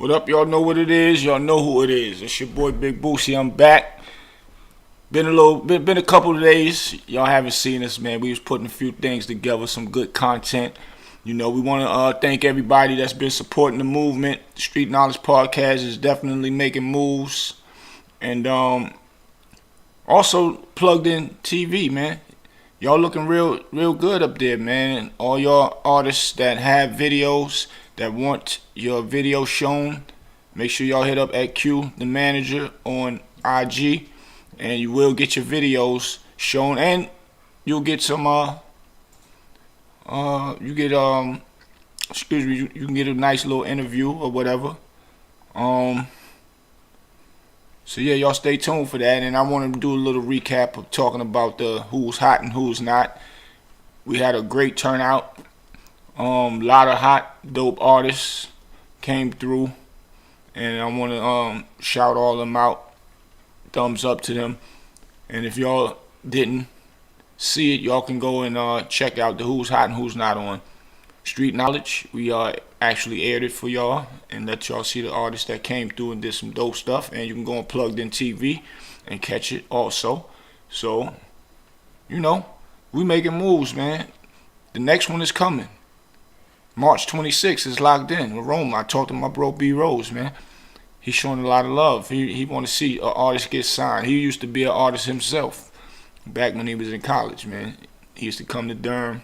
What up? Y'all know what it is. Y'all know who it is. It's your boy Big Boosie. I'm back. Been a couple of days. Y'all haven't seen us, man. We was putting a few things together, some good content. You know, we want to thank everybody that's been supporting the movement. Street Knowledge Podcast is definitely making moves, and also plugged in TV, man. Y'all looking real good up there, man. All y'all artists that have videos that want your video shown, make sure y'all hit up at Q the manager on IG, and you will get your videos shown, and you'll get some you can get a nice little interview or whatever. So yeah, y'all stay tuned for that, and I want to do a little recap of talking about the who's hot and who's not. We had a great turnout. Lot of hot, dope artists came through, and I want to shout all of them out. Thumbs up to them. And if y'all didn't see it, y'all can go and check out the who's hot and who's not on Street Knowledge. We actually aired it for y'all and let y'all see the artists that came through and did some dope stuff. And you can go on Plugged In TV and catch it also. So, you know, we making moves, man. The next one is coming. March 26th is locked in. Rome. I talked to my bro B Rose, man. He's showing a lot of love. He want to see an artist get signed. He used to be an artist himself back when he was in college, man. He used to come to Durham,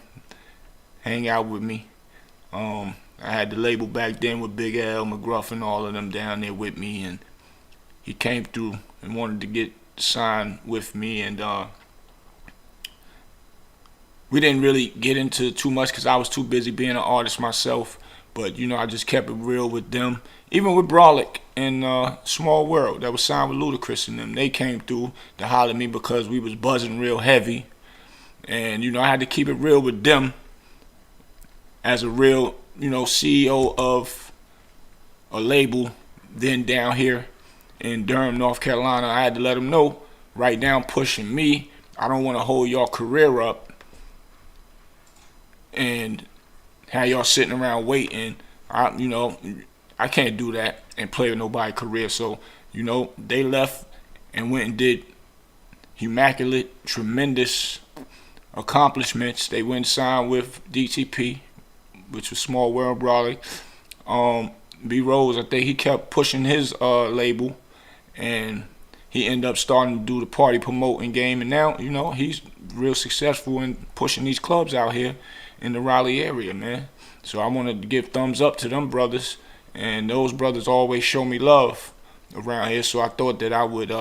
hang out with me. I had the label back then with Big L, McGruff, and all of them down there with me, and he came through and wanted to get signed with me, and we didn't really get into too much because I was too busy being an artist myself. But, you know, I just kept it real with them. Even with Brolic and Small World that was signed with Ludacris and them. They came through to holler at me because we was buzzing real heavy. And, you know, I had to keep it real with them as a real, you know, CEO of a label. Then down here in Durham, North Carolina, I had to let them know, right now pushing me. I don't want to hold y'all career up and have y'all sitting around waiting. I can't do that and play with nobody's career. So, you know, they left and went and did immaculate, tremendous accomplishments. They went and signed with DTP, which was Small World Brawley. B Rose, I think he kept pushing his label, and he ended up starting to do the party promoting game. And now, you know, he's real successful in pushing these clubs out here in the Raleigh area, man. So I wanted to give thumbs up to them brothers, and those brothers always show me love around here, so I thought that I would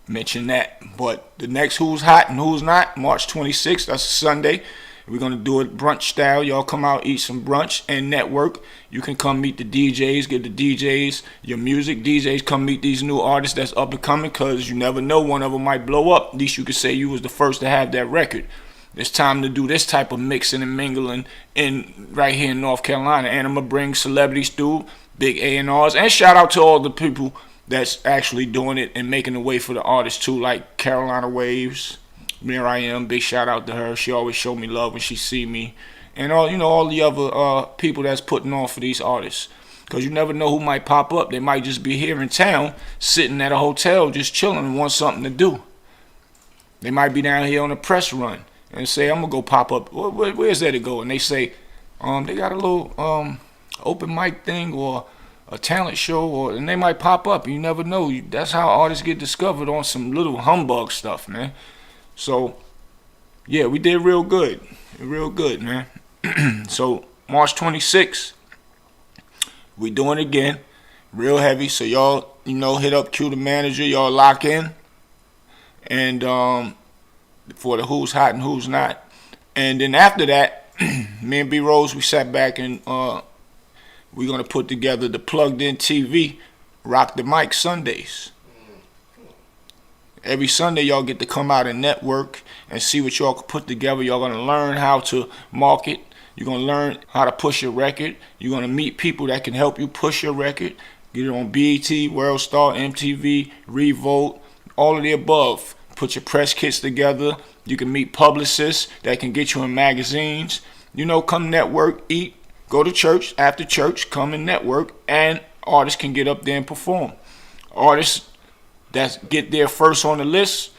mention that. But the next who's hot and who's not, March 26th, that's a Sunday. We're going to do it brunch style. Y'all come out, eat some brunch, and network. You can come meet the DJs, give the DJs your music. DJs come meet these new artists that's up and coming, because you never know, one of them might blow up. At least you could say you was the first to have that record. It's time to do this type of mixing and mingling right here in North Carolina. And I'm going to bring celebrities through, big A&Rs. And shout out to all the people that's actually doing it and making the way for the artists too, like Carolina Waves. Here I am, big shout out to her. She always show me love when she see me. And all the other people that's putting on for these artists. Because you never know who might pop up. They might just be here in town, sitting at a hotel, just chilling and want something to do. They might be down here on a press run and say, I'm going to go pop up. Where's that to go? And they say, they got a little open mic thing or a talent show, and they might pop up. You never know. That's how artists get discovered, on some little humbug stuff, man. So, yeah, we did real good. Real good, man. So, March 26th, we doing it again. Real heavy. So, y'all, you know, hit up Q the manager. Y'all lock in. And, for the who's hot and who's not. And then after that, me and B Rose, we sat back and we're going to put together the Plugged In TV Rock the Mic Sundays. Every Sunday, y'all get to come out and network and see what y'all can put together. Y'all going to learn how to market. You're going to learn how to push your record. You're going to meet people that can help you push your record. Get it on BET, World Star, MTV, Revolt, all of the above. Put your press kits together. You can meet publicists that can get you in magazines. You know, come network, eat, go to church, after church, come and network, and artists can get up there and perform. Artists that get there first on the list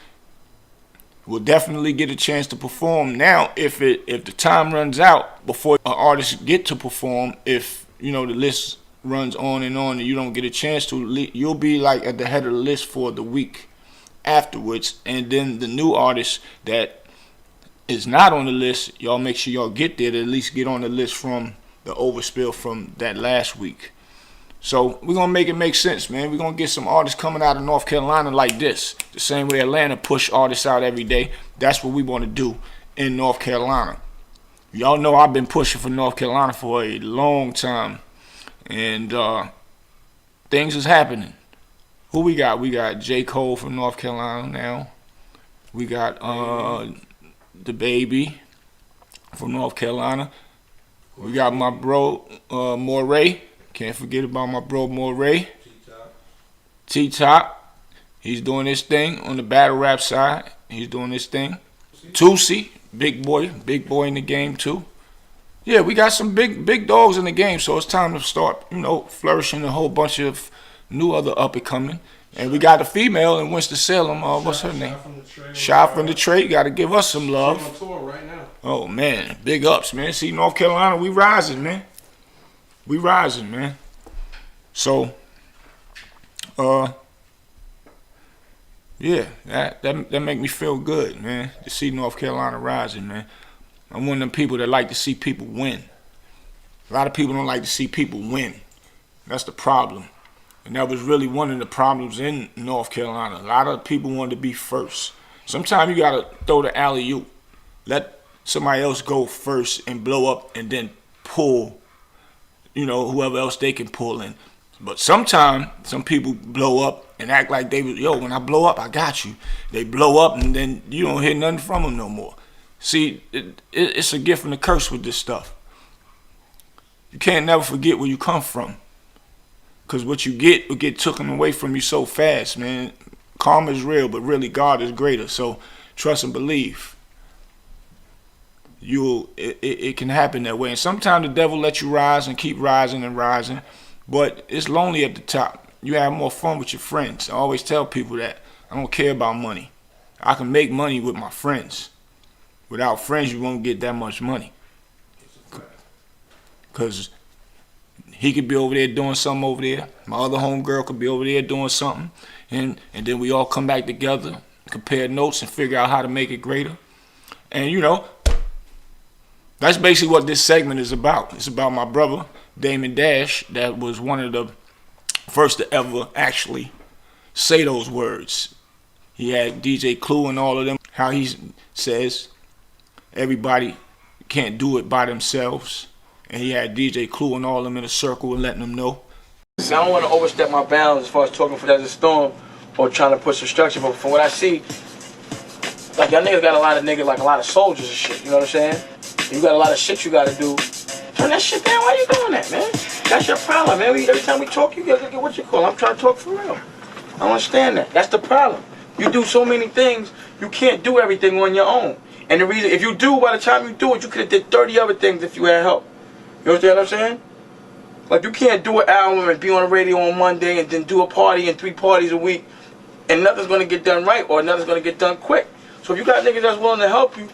will definitely get a chance to perform. Now, if the time runs out before an artist get to perform, if the list runs on and you don't get a chance to, you'll be like at the head of the list for the week afterwards. And then the new artist that is not on the list, y'all make sure y'all get there to at least get on the list from the overspill from that last week. So we're going to make it make sense, man. We're going to get some artists coming out of North Carolina like this. The same way Atlanta push artists out every day. That's what we want to do in North Carolina. Y'all know I've been pushing for North Carolina for a long time. And things is happening. Who we got? We got J. Cole from North Carolina now. We got the Baby from North Carolina. We got my bro Moray. Can't forget about my bro Moray. T-Top. He's doing his thing on the battle rap side. He's doing his thing. Tootsie, big boy in the game too. Yeah, we got some big dogs in the game, so it's time to start, flourishing a whole bunch of new other up and coming. And we got a female in Winston-Salem. What's her name? Shot from the Trade. Got to give us some love. She's on tour right now. Oh man, big ups, man. See, North Carolina, we rising, man. We rising, man. So, yeah, that make me feel good, man, to see North Carolina rising, man. I'm one of them people that like to see people win. A lot of people don't like to see people win. That's the problem. And that was really one of the problems in North Carolina. A lot of people wanted to be first. Sometimes you got to throw the alley-oop. Let somebody else go first and blow up and then pull, whoever else they can pull in. But sometimes some people blow up and act like they was, when I blow up, I got you. They blow up and then you don't hear nothing from them no more. See, it's a gift and a curse with this stuff. You can't never forget where you come from. Because what you get will get taken away from you so fast, man. Karma is real, but really God is greater. So trust and believe. It can happen that way. And sometimes the devil lets you rise and keep rising and rising. But it's lonely at the top. You have more fun with your friends. I always tell people that. I don't care about money. I can make money with my friends. Without friends, you won't get that much money. Because he could be over there doing something over there. My other homegirl could be over there doing something. And then we all come back together, compare notes, and figure out how to make it greater. And, that's basically what this segment is about. It's about my brother, Damon Dash, that was one of the first to ever actually say those words. He had DJ Clue and all of them. How he says everybody can't do it by themselves. And he had DJ Clue and all of them in a circle and letting them know. I don't want to overstep my bounds as far as talking for Desert Storm or trying to put some structure, but from what I see, like y'all niggas got a lot of niggas, like a lot of soldiers and shit, you know what I'm saying? You got a lot of shit you got to do. Turn that shit down. Why you doing that, man? That's your problem, man. Every time we talk, you get what you call. I'm trying to talk for real. I don't understand that. That's the problem. You do so many things, you can't do everything on your own. And the reason, if you do, by the time you do it, you could have did 30 other things if you had help. You understand what I'm saying? Like, you can't do an album and be on the radio on Monday and then do a party and 3 parties a week and nothing's going to get done right or nothing's going to get done quick. So if you got niggas that's willing to help you,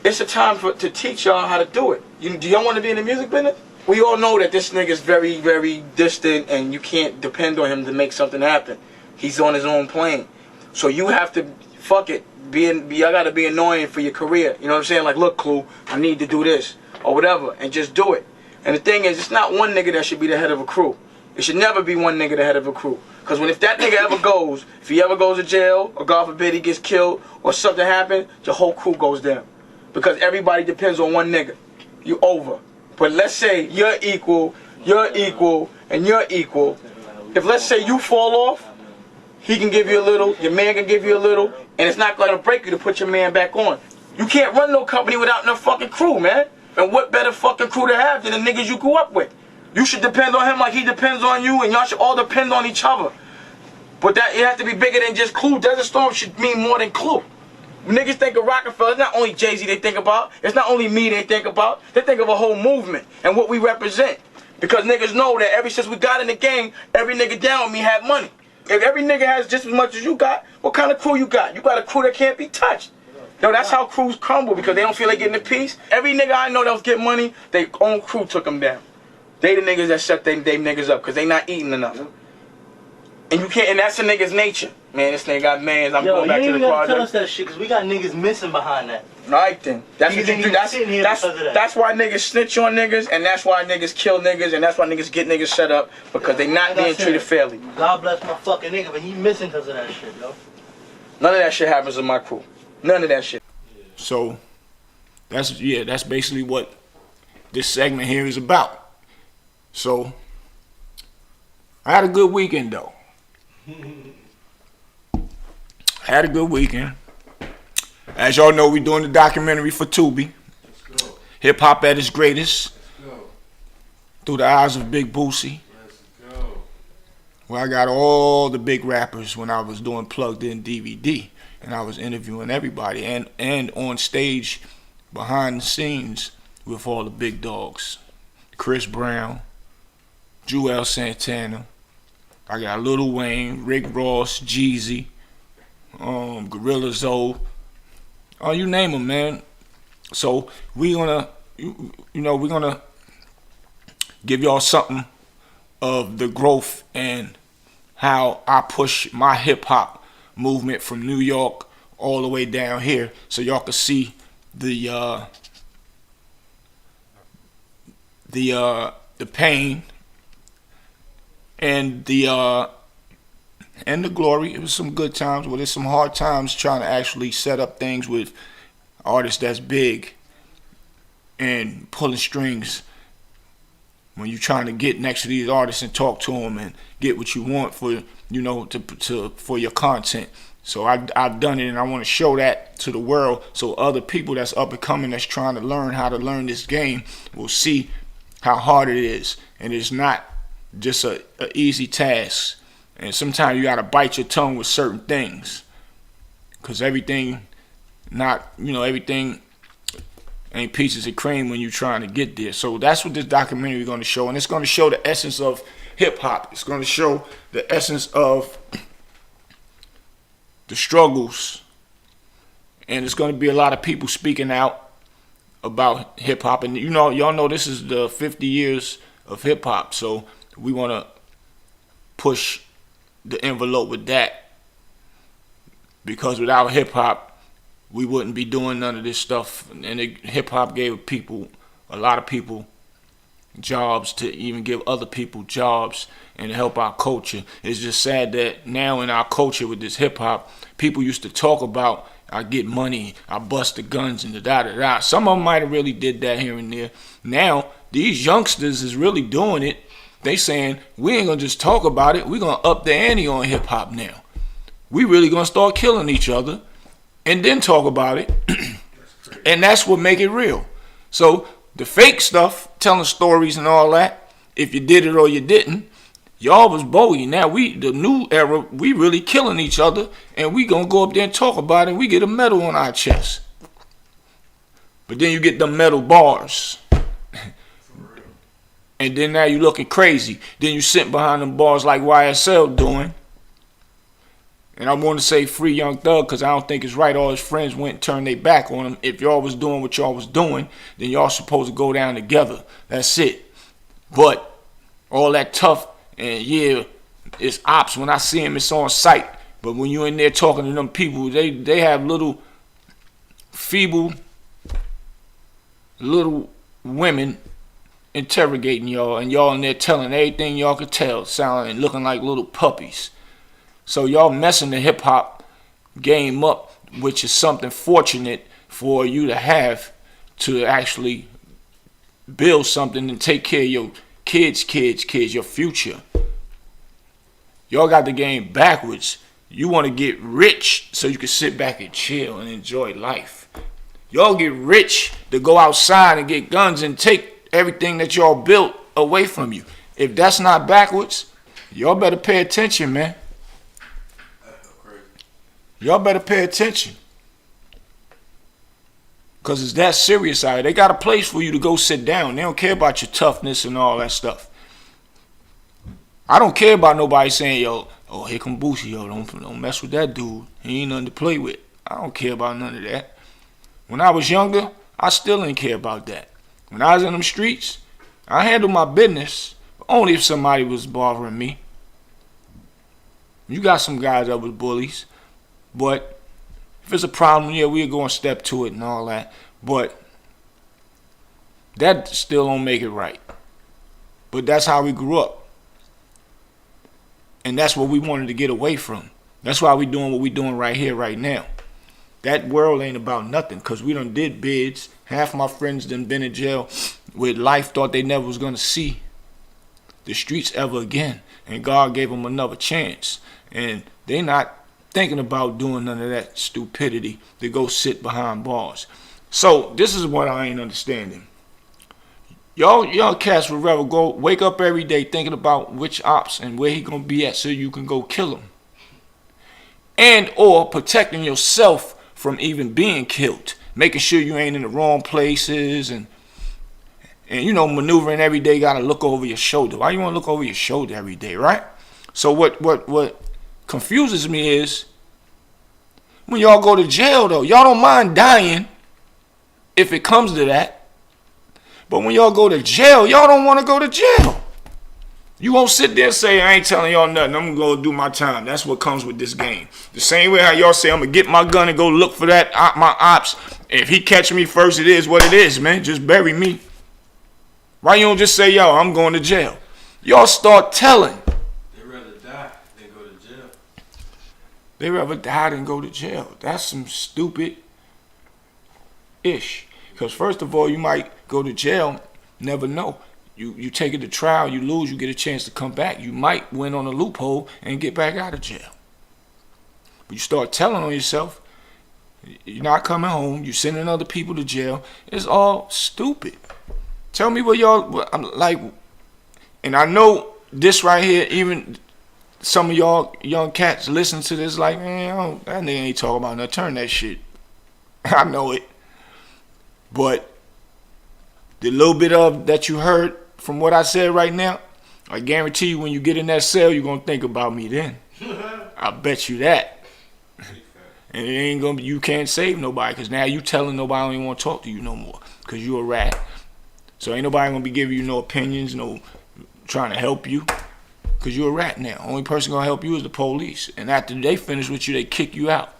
it's a time to teach y'all how to do it. Do y'all want to be in the music business? We all know that this nigga's very, very distant and you can't depend on him to make something happen. He's on his own plane. So you have to, fuck it, I got to be annoying for your career. You know what I'm saying? Like, look, Clue, I need to do this or whatever, and just do it. And the thing is, it's not one nigga that should be the head of a crew. It should never be one nigga the head of a crew. Because if that nigga ever goes, if he ever goes to jail, or God forbid he gets killed, or something happens, the whole crew goes down. Because everybody depends on one nigga. You over. But let's say you're equal, and you're equal. If let's say you fall off, he can give you a little, your man can give you a little, and it's not going to break you to put your man back on. You can't run no company without no fucking crew, man. And what better fucking crew to have than the niggas you grew up with? You should depend on him like he depends on you, and y'all should all depend on each other. But that it has to be bigger than just Clue. Desert Storm should mean more than Clue. When niggas think of Rockefeller, it's not only Jay-Z they think about. It's not only me they think about. They think of a whole movement and what we represent. Because niggas know that ever since we got in the game, every nigga down with me had money. If every nigga has just as much as you got, what kind of crew you got? You got a crew that can't be touched. Yo, that's how crews crumble, because they don't feel like getting a piece. Every nigga I know that was getting money, their own crew took them down. They the niggas that shut them niggas up because they not eating enough. And you can't, and that's a nigga's nature. Man, this nigga got mans. I'm going back to the project. Tell us that shit, because we got niggas missing behind that. Right then. That's what you do. That's why niggas snitch on niggas, and that's why niggas kill niggas, and that's why niggas get niggas set up, because they not being treated fairly. God bless my fucking nigga, but he missing because of that shit, yo. None of that shit happens in my crew. None of that shit. So that's basically what this segment here is about. So I had a good weekend though. Had a good weekend. As y'all know, we doing the documentary for Tubi. Hip hop at its greatest. Through the eyes of Big Boosie. Where I got all the big rappers when I was doing Plugged In DVD. And I was interviewing everybody. And on stage, behind the scenes, with all the big dogs. Chris Brown, Joel Santana. I got Lil Wayne, Rick Ross, Jeezy, Gorilla Zoe. Oh, you name them, man. So we're gonna give y'all something of the growth and how I push my hip hop movement from New York all the way down here, so y'all can see the pain and the glory. It was some good times, but there's some hard times trying to actually set up things with artists that's big and pulling strings when you're trying to get next to these artists and talk to them and get what you want for for your content. So I've done it, and I want to show that to the world, so other people that's up and coming, that's trying to learn how to learn this game, will see how hard it is, and it's not just a easy task. And sometimes you gotta bite your tongue with certain things, cause everything ain't pieces of cream when you're trying to get there. So that's what this documentary is gonna show, and it's gonna show the essence of hip hop. It's gonna show the essence of the struggles, and it's gonna be a lot of people speaking out about hip hop. And y'all know this is the 50 years of hip hop, so we wanna push the envelope with that, because without hip hop, we wouldn't be doing none of this stuff. And hip hop gave a lot of people jobs, to even give other people jobs and to help our culture. It's just sad that now in our culture with this hip hop, people used to talk about, I get money, I bust the guns, and da-da-da. Some of them might have really did that here and there. Now, these youngsters is really doing it. They saying, we ain't gonna just talk about it, we gonna up the ante on hip hop now. We really gonna start killing each other and then talk about it. And that's what make it real. So the fake stuff, telling stories and all that, if you did it or you didn't, y'all was bogus. Now the new era, we really killing each other, and we gonna go up there and talk about it, and we get a medal on our chest. But then you get them metal bars. And then now you looking crazy. Then you sitting behind them bars like YSL doing. And I want to say free Young Thug, because I don't think it's right all his friends went and turned their back on him. If y'all was doing what y'all was doing, then y'all supposed to go down together. That's it. But all that tough, and yeah, it's ops. When I see him, it's on sight. But when you in there talking to them people, they have little feeble little women interrogating y'all, and y'all in there telling everything y'all could tell, sounding and looking like little puppies. So y'all messing the hip hop game up, which is something fortunate for you to have, to actually build something and take care of your kids, your future. Y'all got the game backwards. You want to get rich so you can sit back and chill and enjoy life. Y'all get rich to go outside and get guns and take everything that y'all built away from you. If that's not backwards, y'all better pay attention, man. Y'all better pay attention. Because it's that serious out here. They got a place for you to go sit down. They don't care about your toughness and all that stuff. I don't care about nobody saying, yo, oh, here come Boosie, yo, don't mess with that dude. He ain't nothing to play with. I don't care about none of that. When I was younger, I still didn't care about that. When I was in them streets, I handled my business, but only if somebody was bothering me. You got some guys that was bullies, but if it's a problem, yeah, we'll go and step to it and all that. But that still don't make it right. But that's how we grew up. And that's what we wanted to get away from. That's why we doing what we doing right here, right now. That world ain't about nothing, because we done did bids. Half my friends done been in jail with life thought they never was going to see the streets ever again. And God gave them another chance. And they not thinking about doing none of that stupidity to go sit behind bars. So this is what I ain't understanding. Y'all cats would rather go wake up every day thinking about which ops and where he gonna be at so you can go kill him. And or protecting yourself from even being killed. Making sure you ain't in the wrong places and you know, maneuvering every day, gotta look over your shoulder. Why you wanna look over your shoulder every day, right? So what confuses me is when y'all go to jail though, y'all don't mind dying if it comes to that. But when y'all go to jail, y'all don't want to go to jail. You won't sit there and say, I ain't telling y'all nothing. I'm going to go do my time. That's what comes with this game. The same way how y'all say, I'm going to get my gun and go look for that my ops. If he catch me first, it is what it is, man. Just bury me. Why you don't just say, yo, I'm going to jail? Y'all start telling. They'd rather die than go to jail. They'd rather die than go to jail. That's some stupid ish. Because first of all, you might go to jail, never know. You take it to trial, you lose, you get a chance to come back. You might win on a loophole and get back out of jail. But you start telling on yourself, you're not coming home, you're sending other people to jail. It's all stupid. Tell me what y'all, I'm like, and I know this right here, even some of y'all young cats listen to this like, man, that nigga ain't talking about nothing. Turn that shit. I know it. But the little bit of that you heard from what I said right now, I guarantee you when you get in that cell, you're going to think about me then. I bet you that. And it ain't going to be, you can't save nobody because now you telling nobody I don't even want to talk to you no more because you a rat. So ain't nobody going to be giving you no opinions, no trying to help you because you a rat now. Only person going to help you is the police. And after they finish with you, they kick you out.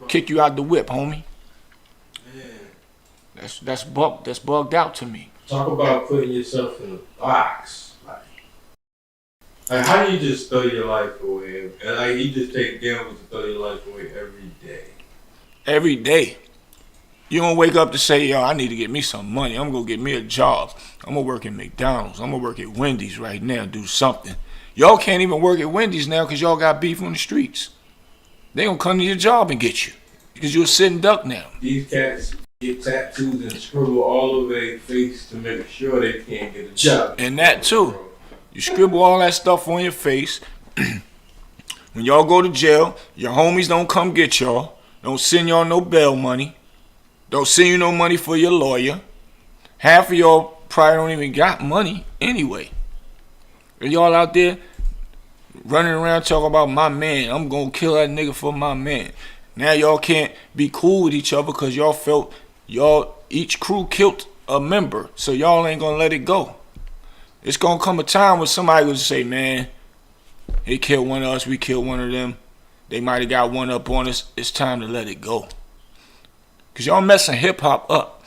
Kick you out the whip, homie. That's bugged out to me. Talk about putting yourself in a box. Like how do you just throw your life away? And like you just take gambles to throw your life away every day. Every day. You don't wake up to say, yo, I need to get me some money. I'm going to get me a job. I'm going to work at McDonald's. I'm going to work at Wendy's right now, do something. Y'all can't even work at Wendy's now because y'all got beef on the streets. They going to come to your job and get you because you're a sitting duck now. These cats get tattoos and scribble all over their face to make sure they can't get a job. And that too. You scribble all that stuff on your face. When y'all go to jail, your homies don't come get y'all. Don't send y'all no bail money. Don't send you no money for your lawyer. Half of y'all probably don't even got money anyway. And y'all out there running around talking about my man. I'm going to kill that nigga for my man. Now y'all can't be cool with each other because y'all felt each crew killed a member. So y'all ain't going to let it go. It's going to come a time when somebody will say, man, he killed one of us, we killed one of them. They might have got one up on us. It's time to let it go. Because y'all messing hip-hop up.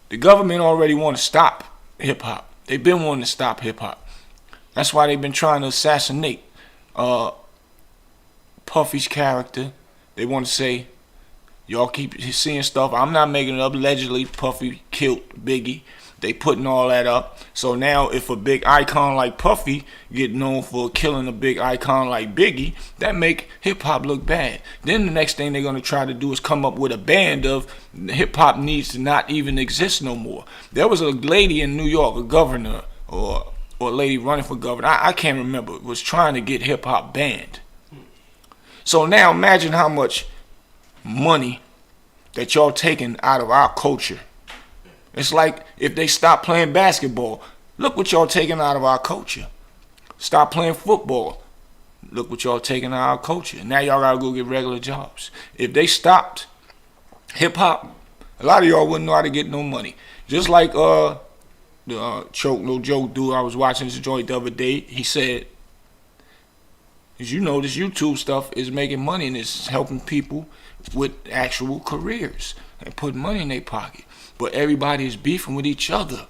The government already want to stop hip-hop. They've been wanting to stop hip-hop. That's why they've been trying to assassinate Puffy's character. They want to say, y'all keep seeing stuff. I'm not making it up. Allegedly, Puffy killed Biggie. They putting all that up. So now if a big icon like Puffy get known for killing a big icon like Biggie, that make hip-hop look bad. Then the next thing they're going to try to do is come up with a band of hip-hop needs to not even exist no more. There was a lady in New York, a governor or a lady running for governor, I can't remember, was trying to get hip-hop banned. So now imagine how much money that y'all taking out of our culture. It's like if they stop playing basketball, look what y'all taking out of our culture. Stop playing football. Look what y'all taking out of our culture. Now y'all gotta go get regular jobs. If they stopped hip hop, a lot of y'all wouldn't know how to get no money. Just like the Choke No Joke dude I was watching this joint the other day, he said, as you know, this YouTube stuff is making money and it's helping people with actual careers and putting money in their pocket. But everybody is beefing with each other.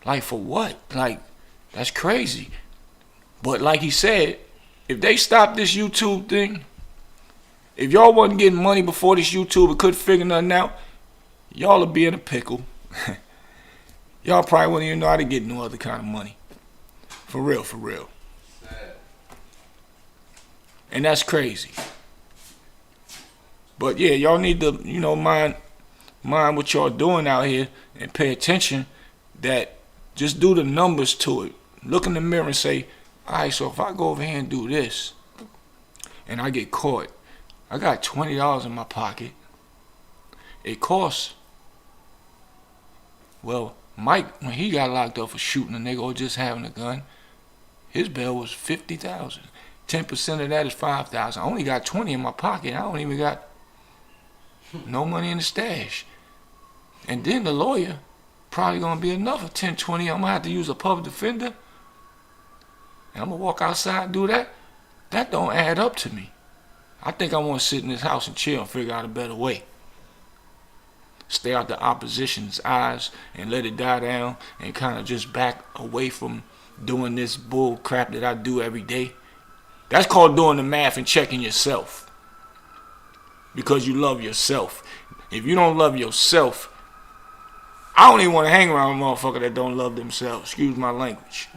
Like, for what? Like, that's crazy. But like he said, if they stop this YouTube thing, if y'all wasn't getting money before this YouTube and couldn't figure nothing out, y'all would be in a pickle. Y'all probably wouldn't even know how to get no other kind of money. For real, for real. And that's crazy. But yeah, y'all need to, mind what y'all doing out here and pay attention. That just do the numbers to it. Look in the mirror and say, all right, so if I go over here and do this and I get caught, I got $20 in my pocket. It costs, well, Mike, when he got locked up for shooting a nigga or just having a gun, his bail was $50,000. 10% of that is $5,000. I only got 20 in my pocket. I don't even got no money in the stash. And then the lawyer probably gonna be another 10, 20. I'm gonna have to use a public defender. And I'm gonna walk outside and do that. That don't add up to me. I think I want to sit in this house and chill and figure out a better way. Stay out the opposition's eyes and let it die down and kind of just back away from doing this bull crap that I do every day. That's called doing the math and checking yourself. Because you love yourself. If you don't love yourself, I don't even want to hang around a motherfucker that don't love themselves. Excuse my language.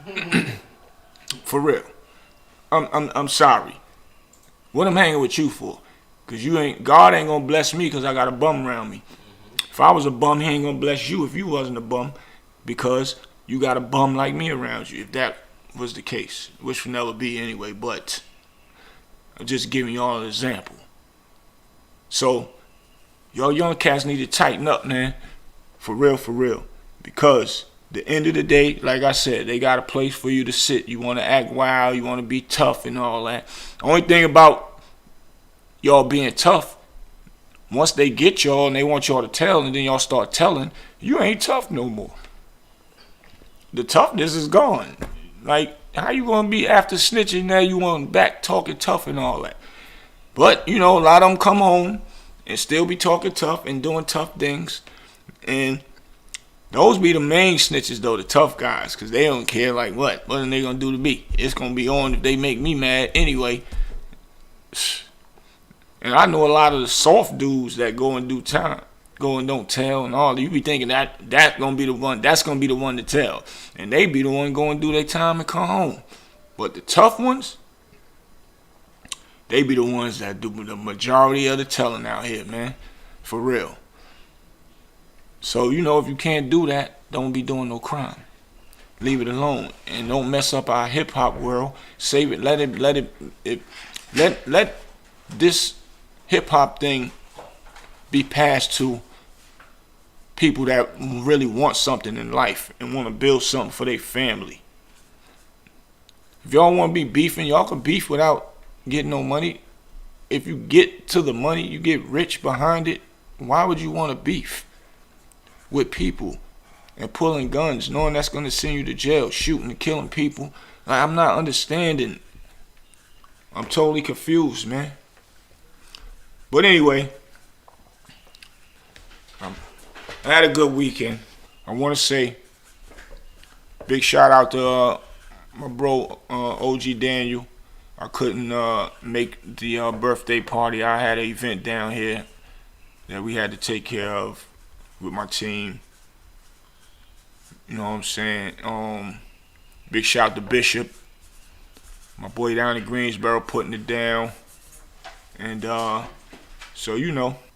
For real. I'm sorry. What I'm hanging with you for? Cause God ain't gonna bless me cause I got a bum around me. If I was a bum, he ain't gonna bless you if you wasn't a bum, because you got a bum like me around you. If that was the case, which would never be anyway, but I'm just giving y'all an example. So, y'all young cats need to tighten up, man. For real. Because the end of the day, like I said, they got a place for you to sit. You want to act wild, you want to be tough and all that. Only thing about y'all being tough, once they get y'all and they want y'all to tell and then y'all start telling, you ain't tough no more. The toughness is gone. Like, how you going to be after snitching now you want back talking tough and all that? But, a lot of them come home and still be talking tough and doing tough things. And those be the main snitches, though, the tough guys, because they don't care, like, what are they going to do to me? It's going to be on if they make me mad anyway. And I know a lot of the soft dudes that go and do time, go and don't tell and all. You be thinking that's going to be the one, to tell. And they be the one going and do their time and come home. But the tough ones, they be the ones that do the majority of the telling out here, man. For real. So, if you can't do that, don't be doing no crime. Leave it alone. And don't mess up our hip hop world. Save it. Let this hip hop thing be passed to people that really want something in life and want to build something for their family. If y'all want to be beefing, y'all can beef without getting no money. If you get to the money, you get rich behind it, why would you want to beef with people and pulling guns, knowing that's going to send you to jail, shooting and killing people? Like, I'm not understanding. I'm totally confused, man. But anyway, I had a good weekend. I want to say big shout out to my bro OG Daniel. I couldn't make the birthday party. I had an event down here that we had to take care of with my team. You know what I'm saying? Big shout out to Bishop, my boy down in Greensboro, putting it down. And so,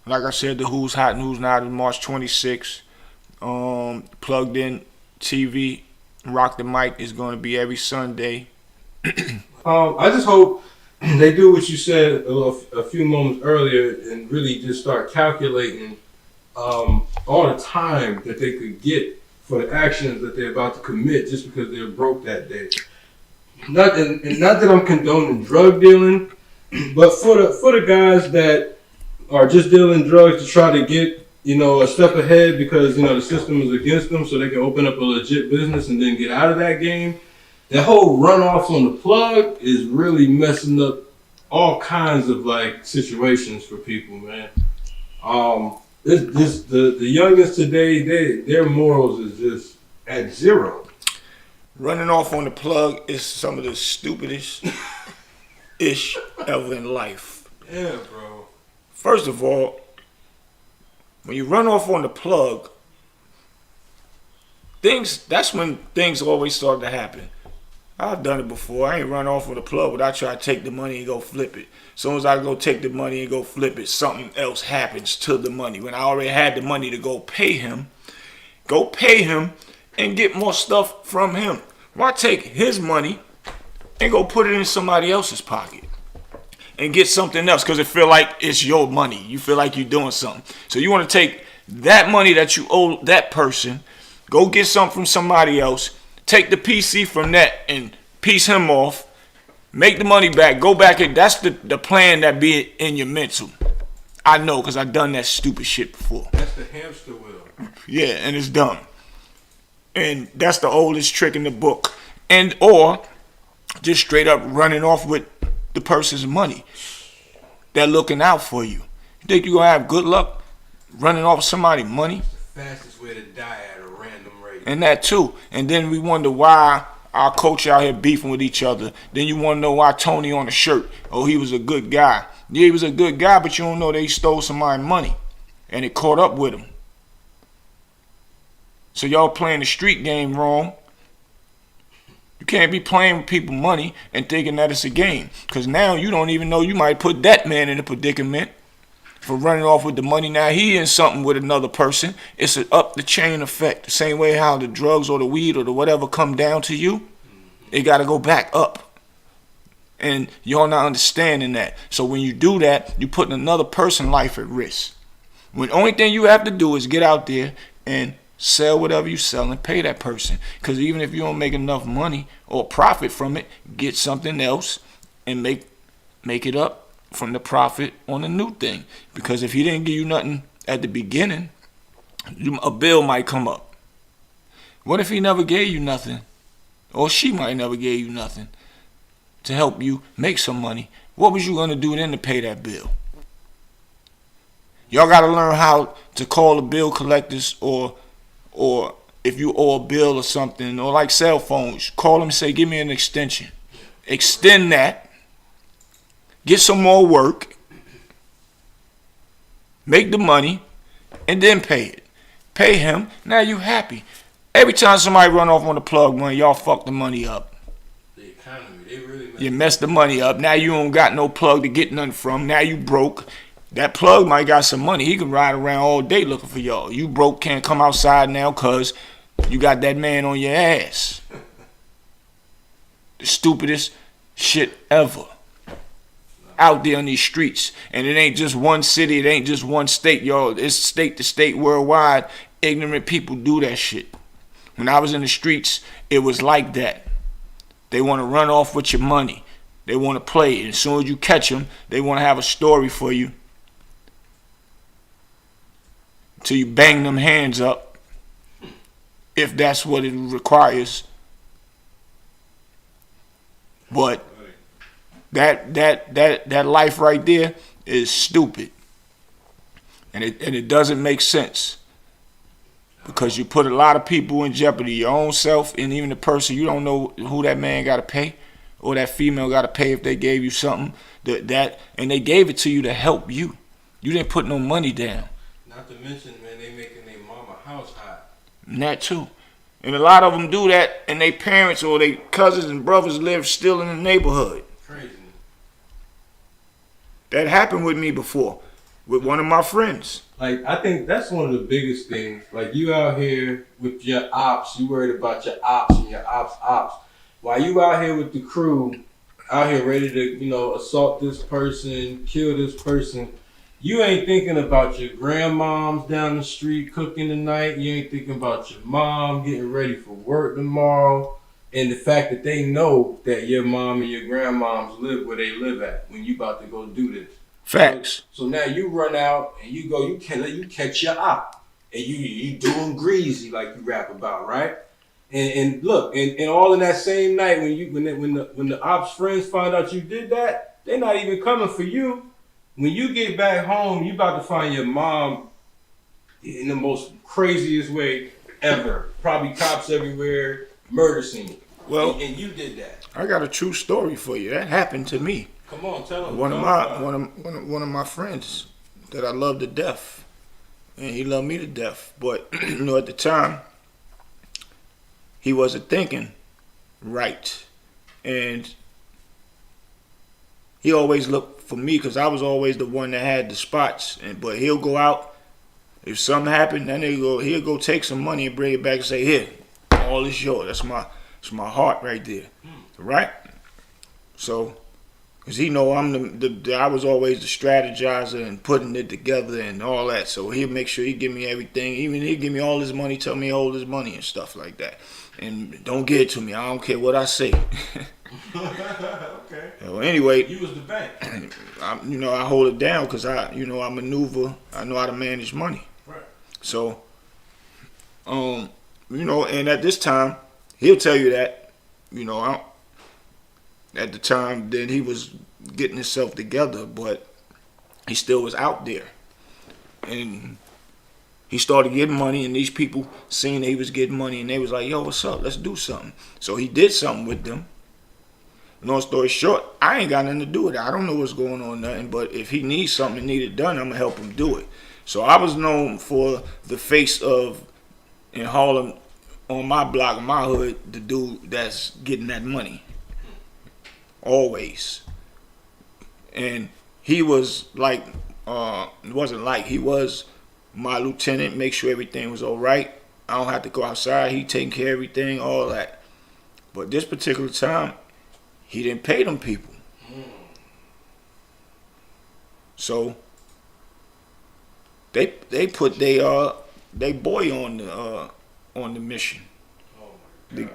like I said, the Who's Hot and Who's Not is March 26th. Plugged in TV, Rock the Mic is going to be every Sunday. I just hope they do what you said a few moments earlier and really just start calculating all the time that they could get for the actions that they're about to commit just because they're broke that day. Not that I'm condoning drug dealing, but for the guys that are just dealing drugs to try to get, a step ahead because, the system is against them so they can open up a legit business and then get out of that game. That whole runoff on the plug is really messing up all kinds of like situations for people, man. The youngest today, their morals is just at zero. Running off on the plug is some of the stupidest ish ever in life. Yeah, bro. First of all, when you run off on the plug, that's when things always start to happen. I've done it before. I ain't run off on the plug, but I try to take the money and go flip it. As soon as I go take the money and go flip it, something else happens to the money. When I already had the money to go pay him and get more stuff from him. Why take his money and go put it in somebody else's pocket and get something else because it feel like it's your money. You feel like you're doing something. So you want to take that money that you owe that person, go get something from somebody else, take the PC from that and piece him off, make the money back, go back. That's the plan that be in your mental. I know because I've done that stupid shit before. That's the hamster wheel. Yeah, and it's dumb. And that's the oldest trick in the book. And or just straight up running off with the person's money. They're looking out for you. You think you're going to have good luck running off somebody's money? It's the fastest way to die at a random rate. And that too. And then we wonder why our coach out here beefing with each other. Then you want to know why Tony on the shirt. Oh, he was a good guy. Yeah, he was a good guy, but you don't know that he stole somebody's money. And it caught up with him. So y'all playing the street game wrong. You can't be playing with people's money and thinking that it's a game. Because now you don't even know you might put that man in a predicament for running off with the money. Now he in something with another person. It's an up the chain effect. The same way how the drugs or the weed or the whatever come down to you, it got to go back up. And y'all not understanding that. So when you do that, you putting another person's life at risk. When the only thing you have to do is get out there and sell whatever you sell and pay that person. Because even if you don't make enough money or profit from it, get something else and make it up from the profit on the new thing. Because if he didn't give you nothing at the beginning, a bill might come up. What if he never gave you nothing? Or she might never give you nothing to help you make some money. What was you going to do then to pay that bill? Y'all got to learn how to call the bill collectors or if you owe a bill or something, or like cell phones, call them and say, give me an extension. Extend that. Get some more work. Make the money. And then pay it. Pay him. Now you happy. Every time somebody run off on the plug money, y'all fuck the money up. The economy, they really You mess the money up. Now you don't got no plug to get nothing from. Now you broke. That plug might got some money. He can ride around all day looking for y'all. You broke, can't come outside now because you got that man on your ass. The stupidest shit ever. Out there on these streets. And it ain't just one city. It ain't just one state, y'all. It's state to state, worldwide. Ignorant people do that shit. When I was in the streets, it was like that. They want to run off with your money. They want to play. And as soon as you catch them, they want to have a story for you. Till you bang them hands up, if that's what it requires. But that life right there is stupid, and it doesn't make sense because you put a lot of people in jeopardy, your own self, and even the person you don't know who that man got to pay or that female got to pay if they gave you something and they gave it to you to help you. You didn't put no money down. Not to mention, man, they making their mama house hot. And that too. And a lot of them do that, and their parents or their cousins and brothers live still in the neighborhood. Crazy. That happened with me before, with one of my friends. Like, I think that's one of the biggest things. Like, you out here with your ops, you worried about your ops and your ops. While you out here with the crew, out here ready to, assault this person, kill this person. You ain't thinking about your grandmoms down the street cooking tonight. You ain't thinking about your mom getting ready for work tomorrow. And the fact that they know that your mom and your grandmoms live where they live at when you about to go do this. Facts. So now you run out and you go, you catch your op. And you doing greasy like you rap about, right? And look, and all in that same night when the ops friends find out you did that, they're not even coming for you. When you get back home, you about to find your mom in the most craziest way ever. Probably cops everywhere, murder scene. Well, and you did that. I got a true story for you. That happened to me. Come on, tell them. One of my friends that I love to death, and he loved me to death. But at the time, he wasn't thinking right, and he always looked for me because I was always the one that had the spots. But he'll go out if something happened, then he'll go take some money and bring it back and say, "Here, all is yours." That's my heart right there, right? So, cause he know I'm I was always the strategizer and putting it together and all that. So he'll make sure he give me everything. Even he'll give me all his money, tell me to hold his money and stuff like that. And don't get it to me. I don't care what I say. Okay. Well, anyway, You was the bank. I hold it down because I maneuver. I know how to manage money. Right. So, and at this time, he'll tell you that, at the time that he was getting himself together, but he still was out there. And he started getting money, and these people seen that he was getting money, and they was like, "Yo, what's up? Let's do something." So he did something with them. Long story short, I ain't got nothing to do with it. I don't know what's going on, nothing. But if he needs something needed done, I'm gonna help him do it. So I was known for the face of in Harlem, on my block, in my hood, the dude that's getting that money. Always. And he was like, it wasn't like, he was my lieutenant, make sure everything was all right. I don't have to go outside. He taking care of everything, all that. But this particular time, he didn't pay them people. So they put they boy on the mission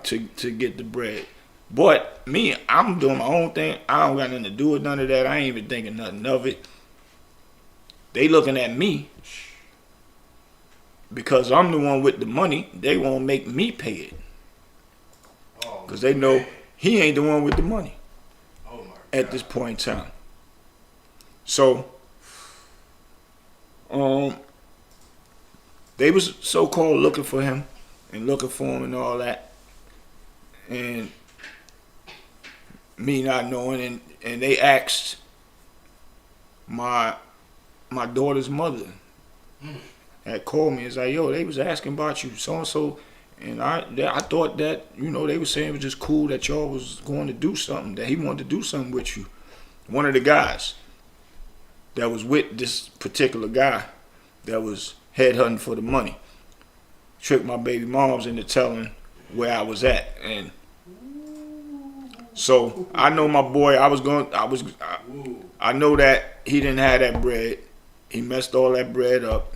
to get the bread. But me, I'm doing my own thing. I don't got nothing to do with none of that. I ain't even thinking nothing of it. They looking at me because I'm the one with the money. They won't make me pay it because they know he ain't the one with the money at this point in time. So, they was so-called looking for him and looking for him and all that, and me not knowing, and they asked my daughter's mother had called me and was like, "Yo, they was asking about you, so and so." And I thought that, they were saying it was just cool that y'all was going to do something, that he wanted to do something with you. One of the guys that was with this particular guy that was headhunting for the money tricked my baby moms into telling where I was at. And so I know my boy, I know that he didn't have that bread. He messed all that bread up.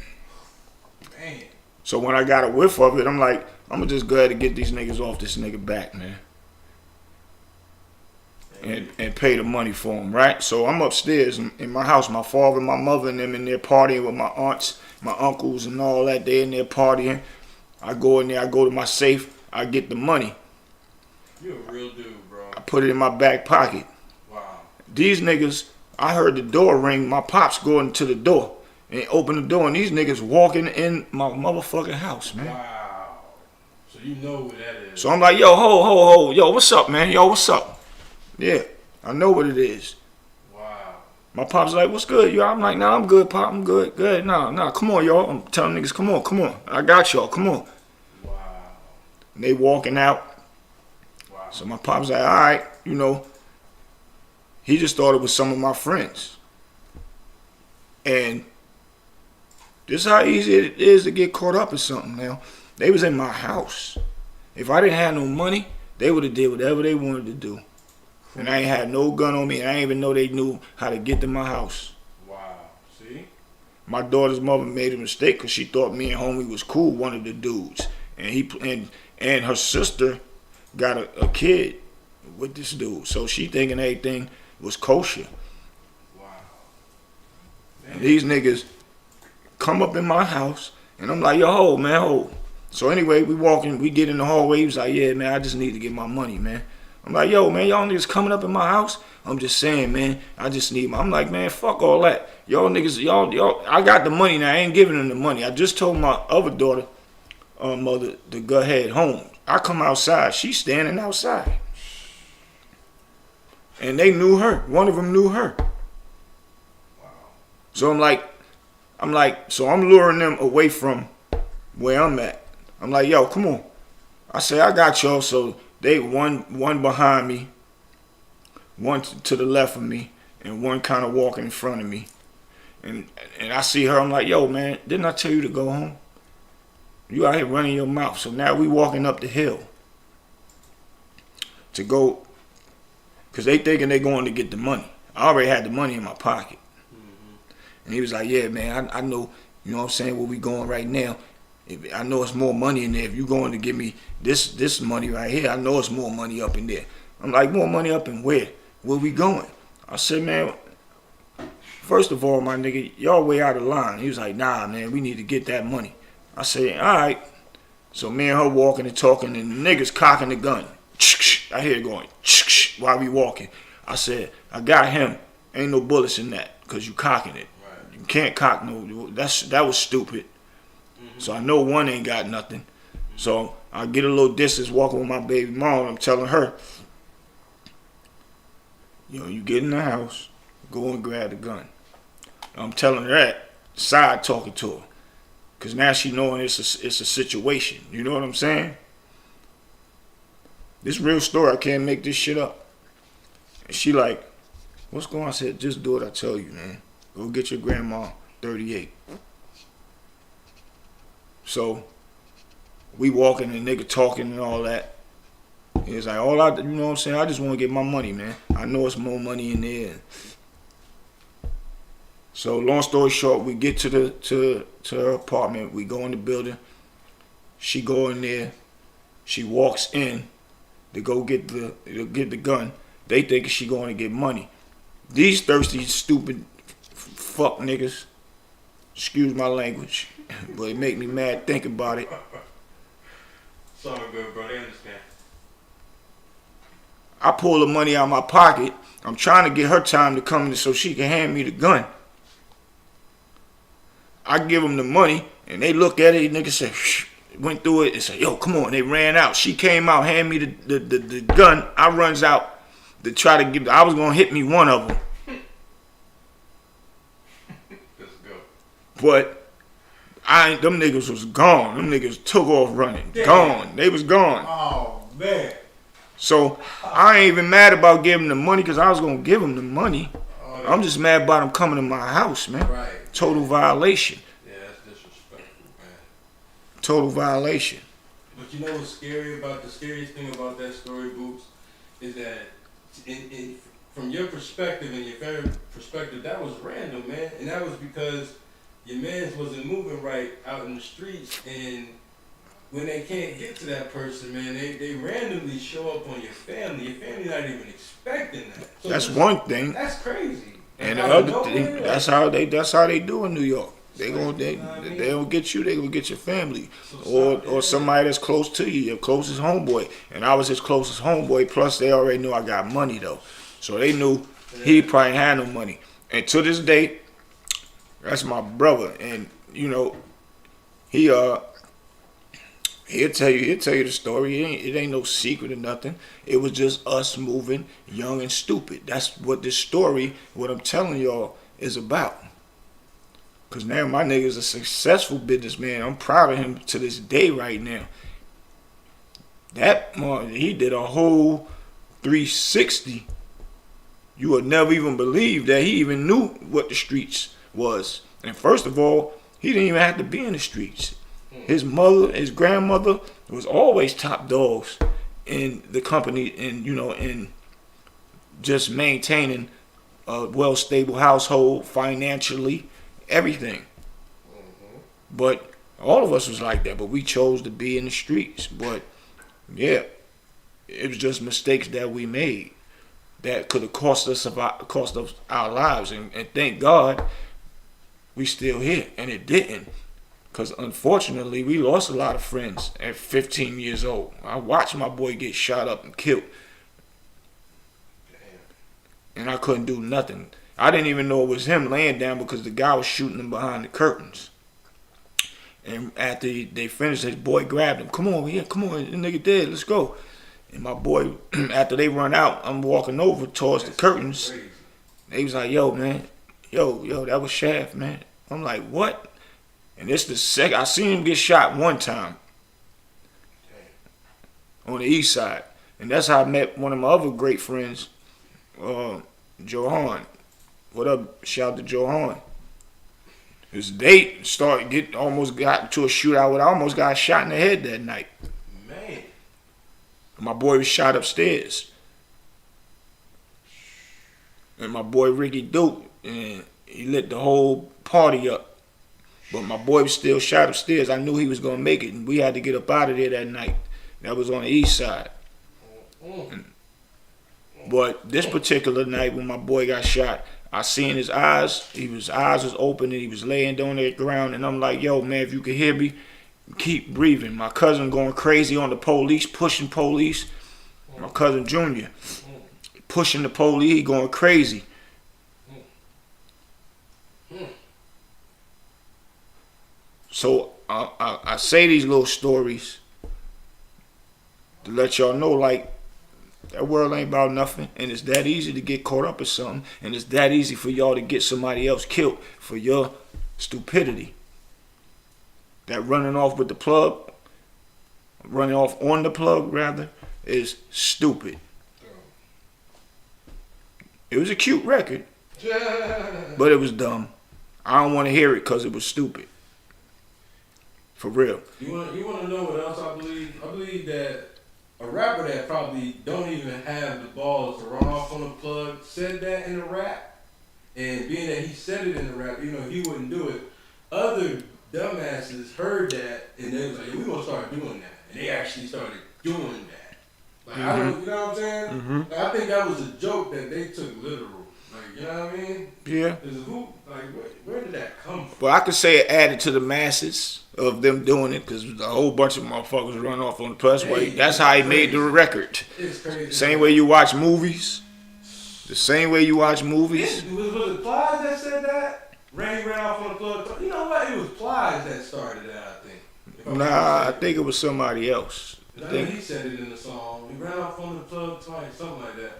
Man. So when I got a whiff of it, I'm like, I'm gonna just go ahead and get these niggas off this nigga back, man. And pay the money for him, right? So I'm upstairs in my house. My father, my mother, and them in there partying with my aunts, my uncles, and all that. They in there partying. I go in there. I go to my safe. I get the money. You a real dude, bro. I put it in my back pocket. Wow. These niggas, I heard the door ring. My pops going to the door and open the door, and these niggas walking in my motherfucking house, man. Wow. So you know what that is. So I'm like, yo, ho, yo, what's up, man? Yo, what's up? Yeah, I know what it is. Wow. My pop's like, what's good, y'all? I'm like, nah, I'm good, pop. I'm good. Good. Nah, come on, y'all. I'm telling niggas, come on. I got y'all. Come on. Wow. And they walking out. Wow. So my pop's like, all right, he just thought it was some of my friends. And this is how easy it is to get caught up in something now. They was in my house. If I didn't have no money, they would have did whatever they wanted to do. And I ain't had no gun on me, and I didn't even know they knew how to get to my house. Wow. See? My daughter's mother made a mistake because she thought me and homie was cool, one of the dudes. And her sister got a kid with this dude. So she thinking everything was kosher. Wow. And these niggas come up in my house, and I'm like, yo, hold, man, hold. So anyway, we get in the hallway. He was like, yeah, man, I just need to get my money, man. I'm like, yo, man, y'all niggas coming up in my house? I'm just saying, man, I just need I'm like, man, fuck all that. Y'all niggas, y'all, I got the money now. I ain't giving them the money. I just told my other daughter, mother, to go ahead home. I come outside. She's standing outside. And they knew her. One of them knew her. Wow. So I'm luring them away from where I'm at. I'm like, yo, come on. I say, I got y'all. So they one behind me, one to the left of me, and one kind of walking in front of me. And I see her. I'm like, yo, man, didn't I tell you to go home? You out here running your mouth. So now we walking up the hill to go, because they thinking they going to get the money. I already had the money in my pocket. And he was like, yeah, man, I know, you know what I'm saying, where we going right now. I know it's more money in there. If you going to give me this money right here, I know it's more money up in there. I'm like, more money up in where? Where we going? I said, man, first of all, my nigga, y'all way out of line. He was like, nah, man, we need to get that money. I said, all right. So me and her walking and talking, and the niggas cocking the gun. I hear it going while we walking. I said, I got him. Ain't no bullets in that, because you cocking it. Right. You can't cock no, that was stupid. So I know one ain't got nothing. So I get a little distance walking with my baby mom. I'm telling her, yo, you get in the house, go and grab the gun. I'm telling her that, side talking to her. Because now she knowing it's a situation. You know what I'm saying? This real story. I can't make this shit up. And she like, what's going on? I said, just do what I tell you, man. Go get your grandma 38. So we walking and nigga talking and all that. He was like, you know what I'm saying? I just want to get my money, man. I know it's more money in there. So long story short, we get to her apartment. We go in the building. She go in there. She walks in to go get the gun. They think she going to get money. These thirsty, stupid fuck niggas. Excuse my language, but it make me mad thinking about it. It's all good, bro. They understand. I pull the money out of my pocket. I'm trying to get her time to come in so she can hand me the gun. I give them the money, and they look at it. Nigga said, shh, went through it and said, yo, come on. They ran out. She came out, hand me the gun. I runs out to try to get. I was gonna hit me one of them. But them niggas was gone. Them niggas took off running. Damn. Gone. They was gone. Oh, man. So I ain't even mad about giving them the money because I was going to give them the money. Oh, yeah. I'm just mad about them coming to my house, man. Right. Total violation. Yeah, that's disrespectful, man. Total violation. But you know what's scary about, the scariest thing about that story, Boots, is that from your perspective and your family perspective, that was random, man. And that was because your mans wasn't moving right out in the streets, and when they can't get to that person, man, they randomly show up on your family. Your family not even expecting that. So that's one thing. That's crazy. And the other thing, that's how they do in New York. They don't get you, they gonna get your family. Or somebody that's close to you, your closest homeboy. And I was his closest homeboy, plus they already knew I got money though. So they knew he probably had no money. And to this day, that's my brother, and you know, he'll tell you the story. It ain't no secret or nothing. It was just us moving young and stupid. That's what this story, what I'm telling y'all, is about. Cause now my nigga's a successful businessman. I'm proud of him to this day right now. He did a whole 360. You would never even believe that he even knew what the streets was. And first of all, he didn't even have to be in the streets. His grandmother was always top dogs in the company, and you know, in just maintaining a well stable household financially, everything. But all of us was like that, but we chose to be in the streets. But yeah, it was just mistakes that we made that could have cost us our lives. And thank God we still here, and it didn't. Because unfortunately, we lost a lot of friends at 15 years old. I watched my boy get shot up and killed. And I couldn't do nothing. I didn't even know it was him laying down because the guy was shooting him behind the curtains. And after they finished, his boy grabbed him. Come on, yeah, come on, the nigga dead, let's go. And my boy, after they run out, I'm walking over towards the curtains. They was like, yo, man, yo, that was Shaft, man. I'm like, what? And this the second, I seen him get shot one time on the east side. And that's how I met one of my other great friends, Johan. What up? Shout out to Johan. His date almost got into a shootout with, I almost got shot in the head that night. Man. My boy was shot upstairs. And my boy Ricky Duke, and he lit the whole party up. But my boy was still shot upstairs. I knew he was going to make it, and we had to get up out of there that night. That was on the east side. But this particular night when my boy got shot, I seen his eyes. His eyes was open, and he was laying down on the ground. And I'm like, yo, man, if you can hear me, keep breathing. My cousin going crazy on the police, pushing police. My cousin Junior pushing the police, he going crazy. So I say these little stories to let y'all know, like, that world ain't about nothing, and it's that easy to get caught up in something, and it's that easy for y'all to get somebody else killed for your stupidity. That running off with the plug, running off on the plug rather, is stupid. It was a cute record, but it was dumb. I don't want to hear it because it was stupid. For real. You want to know what else I believe? I believe that a rapper that probably don't even have the balls to run off on the plug said that in the rap, and being that he said it in the rap, you know, he wouldn't do it. Other dumbasses heard that, and they was like, "We gonna start doing that," and they actually started doing that. Like, I don't, you know what I'm saying? Like, I think that was a joke that they took literal. Like, you know what I mean? Yeah. Where did that come from? Well, I could say it added to the masses of them doing it because a whole bunch of motherfuckers run off on the plus way. That's how he made the record. It's crazy. Same way you watch movies. The same way you watch movies. Was it Plies that said that? Ran off on the plug. You know what? It was Plies that started that, I think. Nah, I think it was somebody else. I think he said it in the song. He ran off on the plug twice, something like that.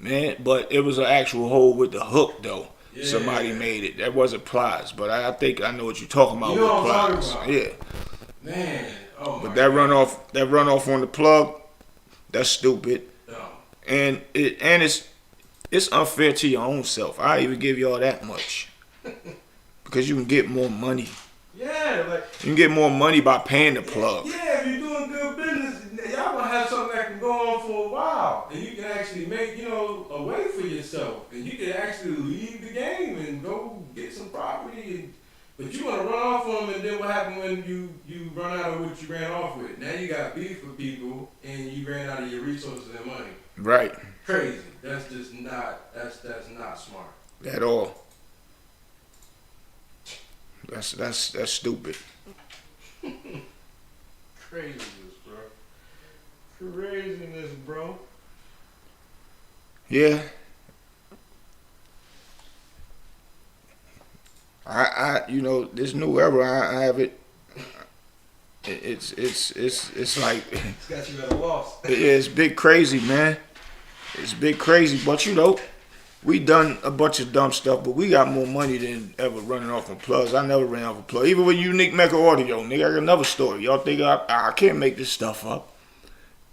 Man, but it was an actual hole with the hook though. Yeah. Somebody made it. That wasn't Plies, but I think I know what you're talking about. You know with what I'm Plies. talking about. Yeah. Man, oh my But that run off on the plug, that's stupid. God. And it's unfair to your own self. I even give y'all that much. Because you can get more money. Yeah, like You can get more money by paying the plug. yeah, if you're doing good business, y'all gonna have something that can go on for a while, and you can actually make, you know, a way for yourself, and you can actually leave the game and go get some property. But you want to run off on them, and then what happened when you run out of what you ran off with? Now you got beef with people, and you ran out of your resources and money. Right. Crazy. That's just not. That's not smart. At all. That's stupid. Craziness, bro. Craziness, bro. Yeah. I you know, this new era I have it. It's like It's got you at a loss. it's big crazy, man. It's big crazy, but you know, we done a bunch of dumb stuff, but we got more money than ever running off on plugs. I never ran off a plug. Even with Unique Mega Audio, nigga, I got another story. Y'all think I can't make this stuff up.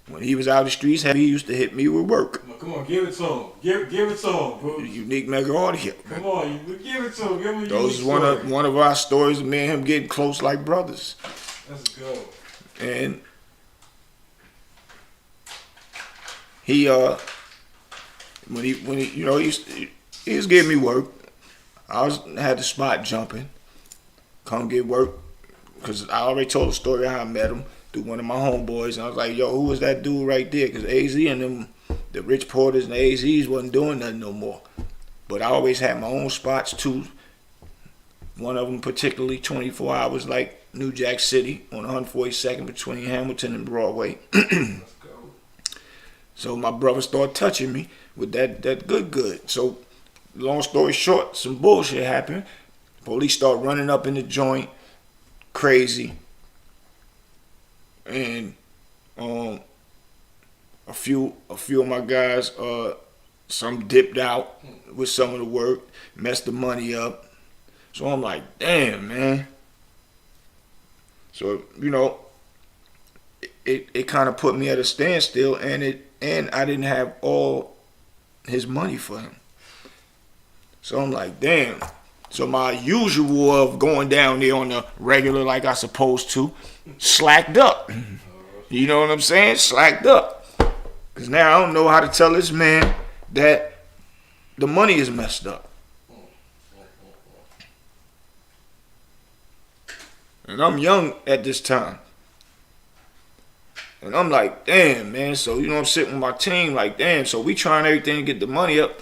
When he was out the streets, he used to hit me with work. Come on, give it to him. Give it to him, bro. Unique Mega Audio. Come on, you give it to him. Give him a Those is unique story. one of our stories of me and him getting close like brothers. Let's go. And he when he you know, he was giving me work. Had the spot jumping, come get work, because I already told the story how I met him through one of my homeboys, and I was like, yo, who was that dude right there? Because AZ and them, the Rich Porters and the AZs wasn't doing nothing no more. But I always had my own spots too. One of them particularly 24 hours, like New Jack City on 142nd between Hamilton and Broadway. Let's go. So my brother started touching me with that good. So long story short, some bullshit happened. Police start running up in the joint, crazy. And a few of my guys, some dipped out with some of the work, messed the money up. So I'm like, damn, man. So, you know, it kind of put me at a standstill, and I didn't have all his money for him. So I'm like, damn. So my usual of going down there on the regular like I supposed to, slacked up. You know what I'm saying? Slacked up. Because now I don't know how to tell this man that the money is messed up. And I'm young at this time. And I'm like, damn, man. So, you know, I'm sitting with my team like, damn. So we trying everything to get the money up.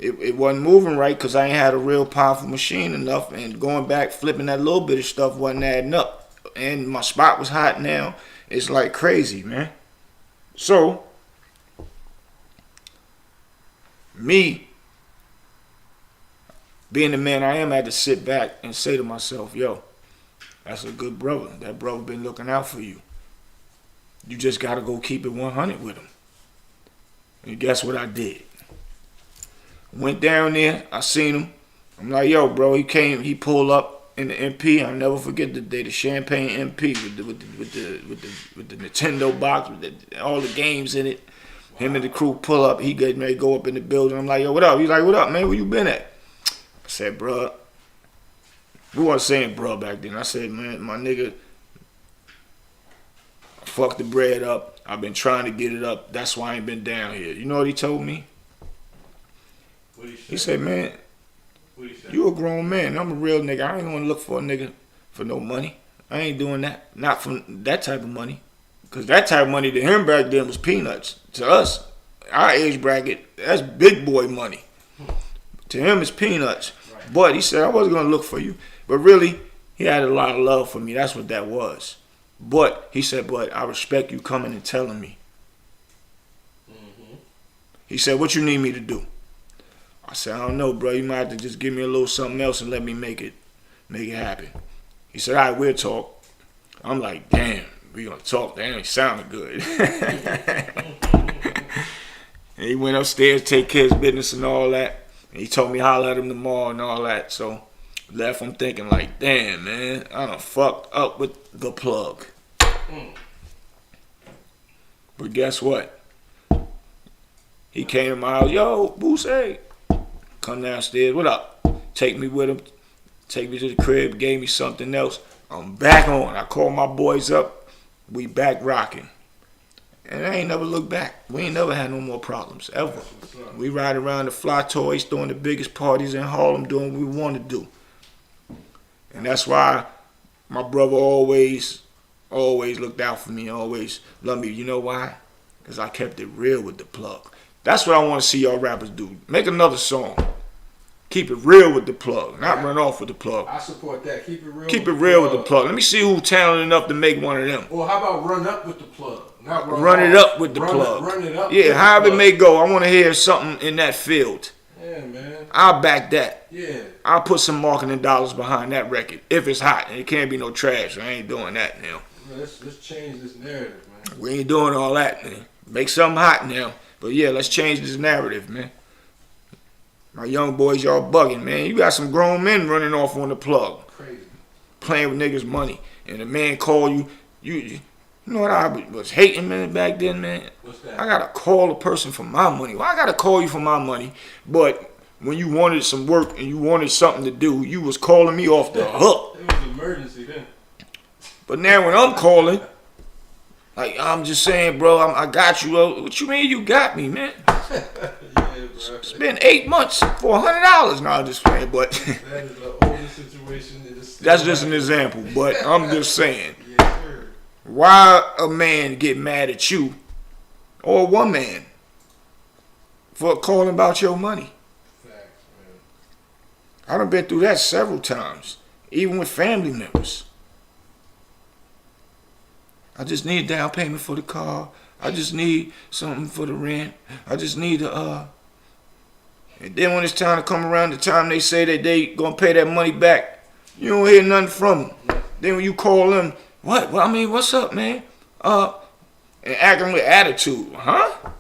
It wasn't moving right because I ain't had a real powerful machine enough. And going back, flipping that little bit of stuff wasn't adding up. And my spot was hot now. It's like crazy, man. So, me, being the man I am, I had to sit back and say to myself, yo, that's a good brother. That brother been looking out for you. You just got to go keep it 100 with him. And guess what I did? Went down there. I seen him. I'm like, yo, bro. He pulled up in the MP. I'll never forget the day. The Champagne MP with the Nintendo box with all the games in it. Him and the crew pull up. He get ready to go up in the building. I'm like, yo, what up? He's like, what up, man? Where you been at? I said, bro. We wasn't saying bro back then. I said, man, my nigga, fuck the bread up. I've been trying to get it up. That's why I ain't been down here. You know what he told me? He said, man, you a grown man. I'm a real nigga. I ain't gonna look for a nigga for no money. I ain't doing that. Not for that type of money. Because that type of money to him back then was peanuts. To us, our age bracket, that's big boy money. To him, it's peanuts. Right. But he said, I wasn't gonna look for you. But really, he had a lot of love for me. That's what that was. But he said, but I respect you coming and telling me. Mm-hmm. He said, what you need me to do? I said, I don't know, bro. You might have to just give me a little something else and let me make it happen. He said, all right, we'll talk. I'm like, damn, we gonna talk. Damn, it sounded good. And he went upstairs, take care of his business and all that. And he told me holler at him tomorrow and all that. So left, I'm thinking like, damn, man, I done fucked up with the plug. But guess what? He came to my house, yo, Boosie. Come downstairs, what up? Take me with him, take me to the crib, gave me something else. I'm back on. I called my boys up. We back rocking. And I ain't never looked back. We ain't never had no more problems, ever. We ride around the Fly Toys, throwing the biggest parties in Harlem, doing what we want to do. And that's why my brother always looked out for me, always loved me. You know why? Because I kept it real with the plug. That's what I want to see y'all rappers do. Make another song. Keep it real with the plug, not run off with the plug. I support that. Keep it real. Keep it real with the plug. Let me see who's talented enough to make one of them. Well, how about run up with the plug? Not run it up with the plug. Run it up. Yeah, however it may go. I want to hear something in that field. Yeah, man. I'll back that. Yeah. I'll put some marketing dollars behind that record if it's hot and it can't be no trash. I ain't doing that now. Let's change this narrative, man. We ain't doing all that, man. Make something hot now. But yeah, let's change this narrative, man. My young boys, y'all bugging, man. You got some grown men running off on the plug. Crazy. Playing with niggas' money. And a man call you, you know what I was hating, man, back then, man? What's that? I gotta call a person for my money. Well, I gotta call you for my money, but when you wanted some work and you wanted something to do, you was calling me off the hook. It was an emergency then. But now when I'm calling, like I'm just saying, bro, I got you. What you mean you got me, man? Yeah. bro. Spend 8 months for $100. No, I'm just saying, but That is an older situation. that's just an example. But I'm just saying, Yes, sir. why a man get mad at you or a woman for calling about your money? Facts, man. I done been through that several times, even with family members. I just need a down payment for the car. I just need something for the rent. I just need And then when it's time to come around, the time they say that they gonna pay that money back, you don't hear nothing from them. Then when you call them, what? Well, I mean, what's up, man? And acting with attitude, huh?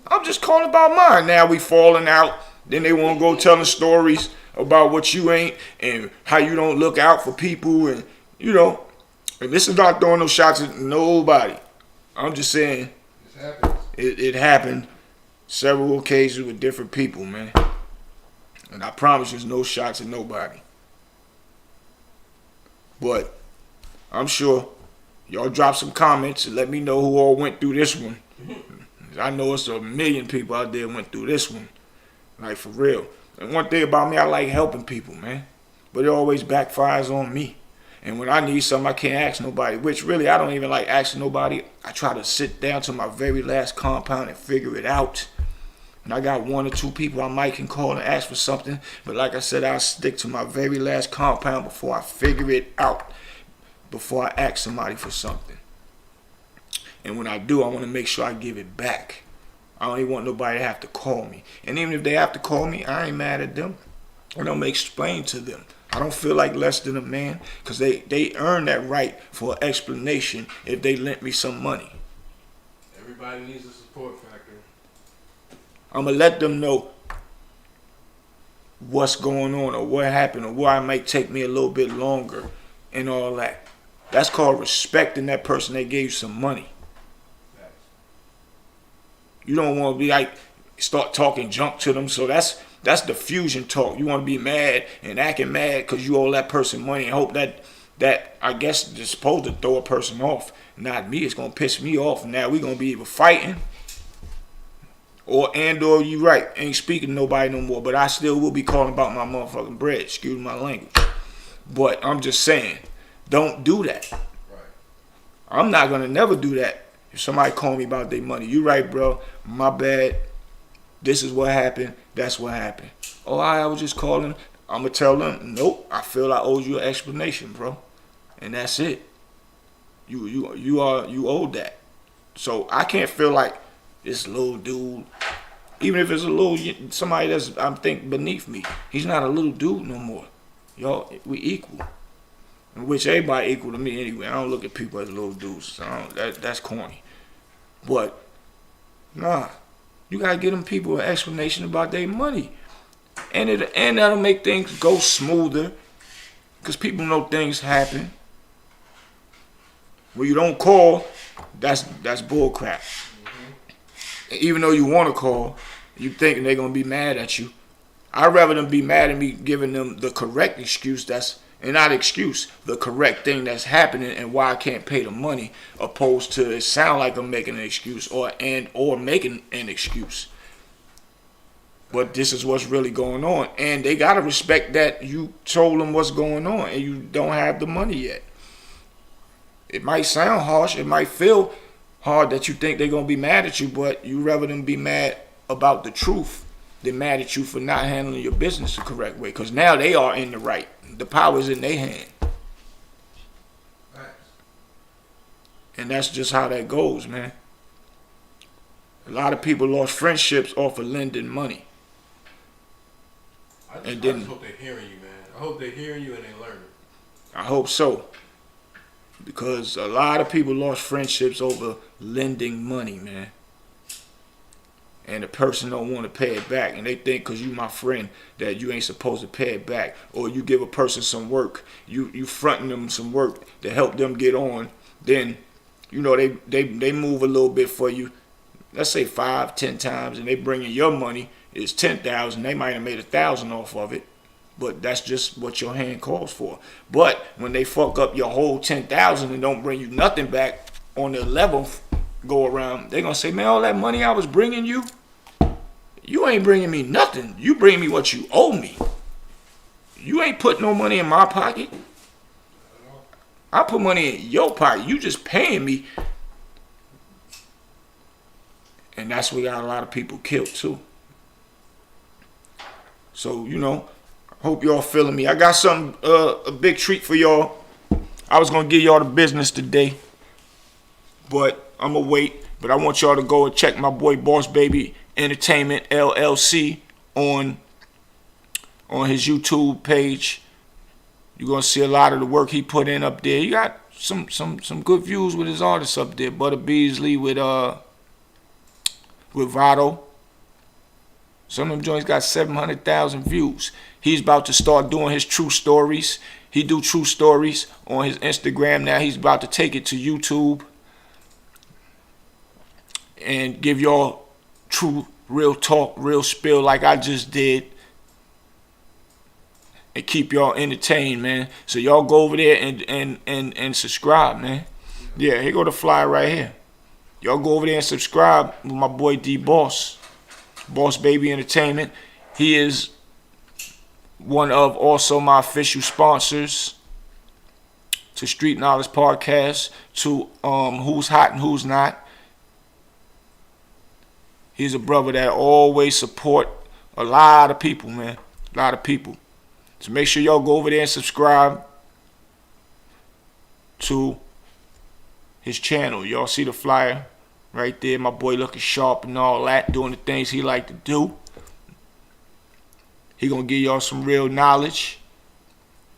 I'm just calling about mine. Now we falling out. Then they want to go telling stories about what you ain't and how you don't look out for people and And this is not throwing no shots at nobody. I'm just saying it happened several occasions with different people, man. And I promise there's no shots at nobody. But I'm sure y'all drop some comments and let me know who all went through this one. I know it's a million people out there went through this one. Like, for real. And one thing about me, I like helping people, man. But it always backfires on me. And when I need something, I can't ask nobody. Which, really, I don't even like asking nobody. I try to sit down to my very last compound and figure it out. And I got 1 or 2 people I might can call and ask for something. But like I said, I'll stick to my very last compound before I figure it out. Before I ask somebody for something. And when I do, I want to make sure I give it back. I don't even want nobody to have to call me. And even if they have to call me, I ain't mad at them. And I'm going to explain to them. I don't feel like less than a man because they earn that right for an explanation if they lent me some money. Everybody needs a support factor. I'm going to let them know what's going on or what happened or why it might take me a little bit longer and all that. That's called respecting that person that gave you some money. You don't want to be like, start talking junk to them. So that's diffusion talk. You want to be mad and acting mad because you owe that person money and hope that I guess is supposed to throw a person off. Not me. It's going to piss me off. Now we're going to be either fighting or you right. Ain't speaking to nobody no more. But I still will be calling about my motherfucking bread. Excuse my language. But I'm just saying, don't do that. Right. I'm not going to never do that. If somebody call me about their money, you right, bro. My bad. This is what happened. That's what happened. Oh, I was just calling. I'm going to tell them, nope, I feel I owe you an explanation, bro. And that's it. You owed that. So I can't feel like this little dude, even if it's a little, somebody that's, I'm think, beneath me. He's not a little dude no more. Y'all, we equal. In which everybody equal to me anyway. I don't look at people as little dudes. So that's corny. But, nah. You gotta give them people an explanation about their money. And that'll make things go smoother. Because people know things happen. When you don't call, that's bull crap. Mm-hmm. Even though you want to call, you thinking they're gonna be mad at you. I'd rather them be mad at me giving them the correct excuse and not excuse, the correct thing that's happening and why I can't pay the money, opposed to it sound like I'm making an excuse or making an excuse. But this is what's really going on. And they got to respect that you told them what's going on and you don't have the money yet. It might sound harsh. It might feel hard that you think they're going to be mad at you, but you rather than be mad about the truth than mad at you for not handling your business the correct way. Because now they are in the right. The power's in their hand. And that's just how that goes, man. A lot of people lost friendships off of lending money. I just hope they're hearing you, man. I hope they're hearing you and they learning. I hope so. Because a lot of people lost friendships over lending money, man. And the person don't want to pay it back. And they think because you my friend that you ain't supposed to pay it back. Or you give a person some work. You fronting them some work to help them get on. Then, they move a little bit for you. Let's say 5-10 times. And they bring in your money. It's 10,000. They might have made 1,000 off of it. But that's just what your hand calls for. But when they fuck up your whole 10,000 and don't bring you nothing back on the 11th go around, they gonna say, man, all that money I was bringing you, you ain't bringing me nothing. You bring me what you owe me. You ain't put no money in my pocket. I put money in your pocket. You just paying me. And that's what got a lot of people killed too. So, you know, I hope y'all feeling me. I got something, a big treat for y'all. I was going to give y'all the business today, but I'm going to wait. But I want y'all to go and check my boy Boss Baby Entertainment LLC on his YouTube page. You're going to see a lot of the work he put in up there. He got some good views with his artists up there. Butter Beasley with Vado. Some of them joints got 700,000 views. He's about to start doing his true stories. He do true stories on his Instagram now. He's about to take it to YouTube and give y'all true, real talk, real spill like I just did. And keep y'all entertained, man. So y'all go over there and subscribe, man. Yeah, here go the flyer right here. Y'all go over there and subscribe with my boy D Boss. Boss Baby Entertainment. He is one of also my official sponsors to Street Knowledge Podcast, to Who's Hot and Who's Not. He's a brother that always support a lot of people, man. A lot of people. So make sure y'all go over there and subscribe to his channel. Y'all see the flyer right there. My boy looking sharp and all that, doing the things he like to do. He gonna give y'all some real knowledge.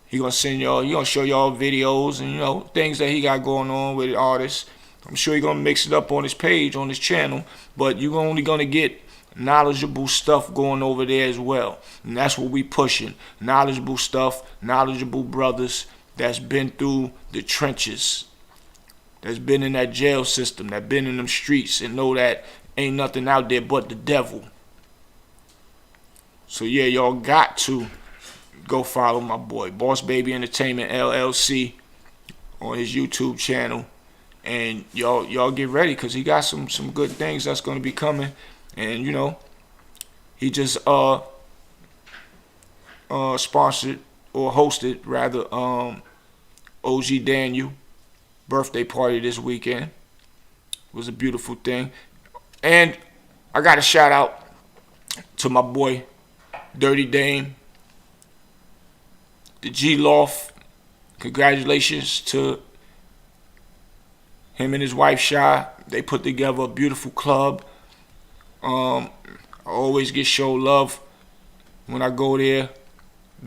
He gonna send y'all, he gonna show y'all videos and, you know, things that he got going on with artists. I'm sure he gonna mix it up on his page, on his channel, but you're only gonna get knowledgeable stuff going over there as well. And that's what we pushing. Knowledgeable stuff, knowledgeable brothers that's been through the trenches, that's been in that jail system, that been in them streets and know that ain't nothing out there but the devil. So yeah, y'all got to go follow my boy Boss Baby Entertainment LLC on his YouTube channel, and y'all get ready, because he got some good things that's going to be coming. And you know, he just sponsored or hosted rather OG Daniel birthday party this weekend. It was a beautiful thing. And I got a shout out to my boy Dirty Dame, the G Loft. Congratulations to him and his wife Shy. They put together a beautiful club. I always get show love when I go there.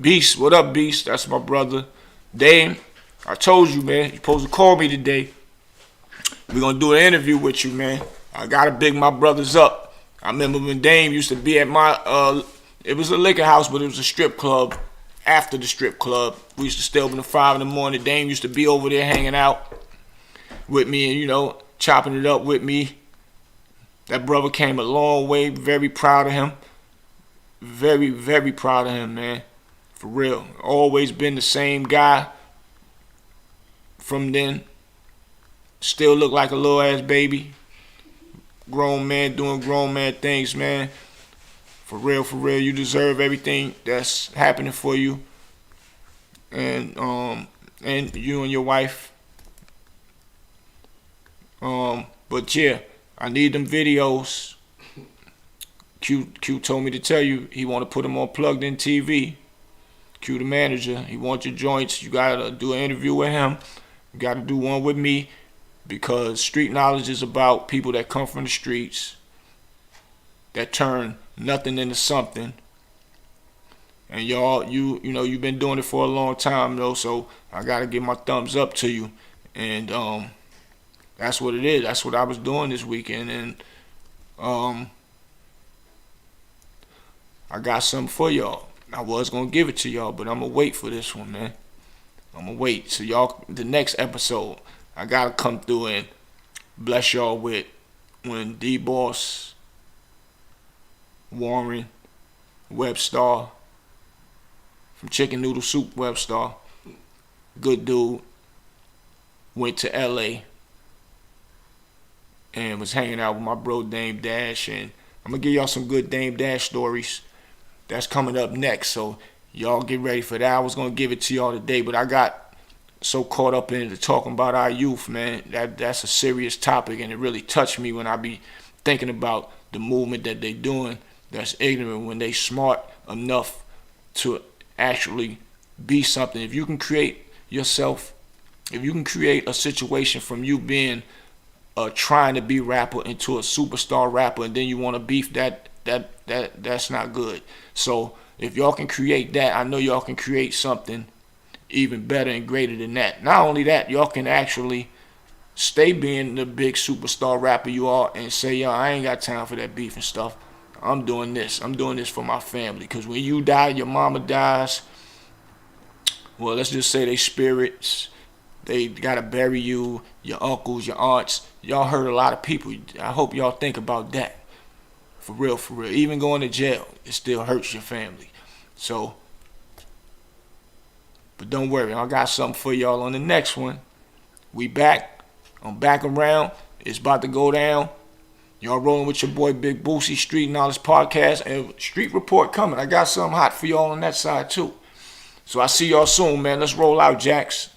Beast, what up, Beast? That's my brother. Dame, I told you, man, you're supposed to call me today. We're going to do an interview with you, man. I got to big my brothers up. I remember when Dame used to be at my, it was a liquor house, but it was a strip club. After the strip club, we used to stay open at 5 in the morning. Dame used to be over there hanging out with me and, you know, chopping it up with me. That brother came a long way. Very proud of him. Very, very proud of him, man. For real. Always been the same guy from then. Still look like a little ass baby. Grown man doing grown man things, man. For real, you deserve everything that's happening for you. And you and your wife. But yeah, I need them videos. Q told me to tell you he want to put them on Plugged In TV. Q the manager. He wants your joints. You gotta do an interview with him. You gotta do one with me, because Street Knowledge is about people that come from the streets, that turn nothing into something. And y'all, you know, you've been doing it for a long time though, so I gotta give my thumbs up to you. And that's what it is. That's what I was doing this weekend. And I got something for y'all. I was gonna give it to y'all, but I'm gonna wait for this one, man. I'm gonna wait. So y'all, the next episode, I gotta come through and bless y'all with when D Boss, Warren, Webstar, from Chicken Noodle Soup, Webstar, good dude, went to LA and was hanging out with my bro Dame Dash and I'm gonna give y'all some good Dame Dash stories. That's coming up next, so y'all get ready for that. I was gonna give it to y'all today, but I got so caught up in it talking about our youth, man. That's a serious topic, and it really touched me when I be thinking about the movement that they doing. That's ignorant when they smart enough to actually be something. If you can create yourself, if you can create a situation from you being trying to be rapper into a superstar rapper, and then you want to beef that's not good. So if y'all can create that, I know y'all can create something even better and greater than that. Not only that, y'all can actually stay being the big superstar rapper you are and say, yo, I ain't got time for that beef and stuff. I'm doing this. I'm doing this for my family. Because when you die, your mama dies. Well, let's just say they spirits. They got to bury you, your uncles, your aunts. Y'all hurt a lot of people. I hope y'all think about that. For real, for real. Even going to jail, it still hurts your family. So, but don't worry. I got something for y'all on the next one. We back. I'm back around. It's about to go down. Y'all rolling with your boy Big Boosie, Street Knowledge Podcast, and Street Report coming. I got something hot for y'all on that side too. So I see y'all soon, man. Let's roll out, Jacks.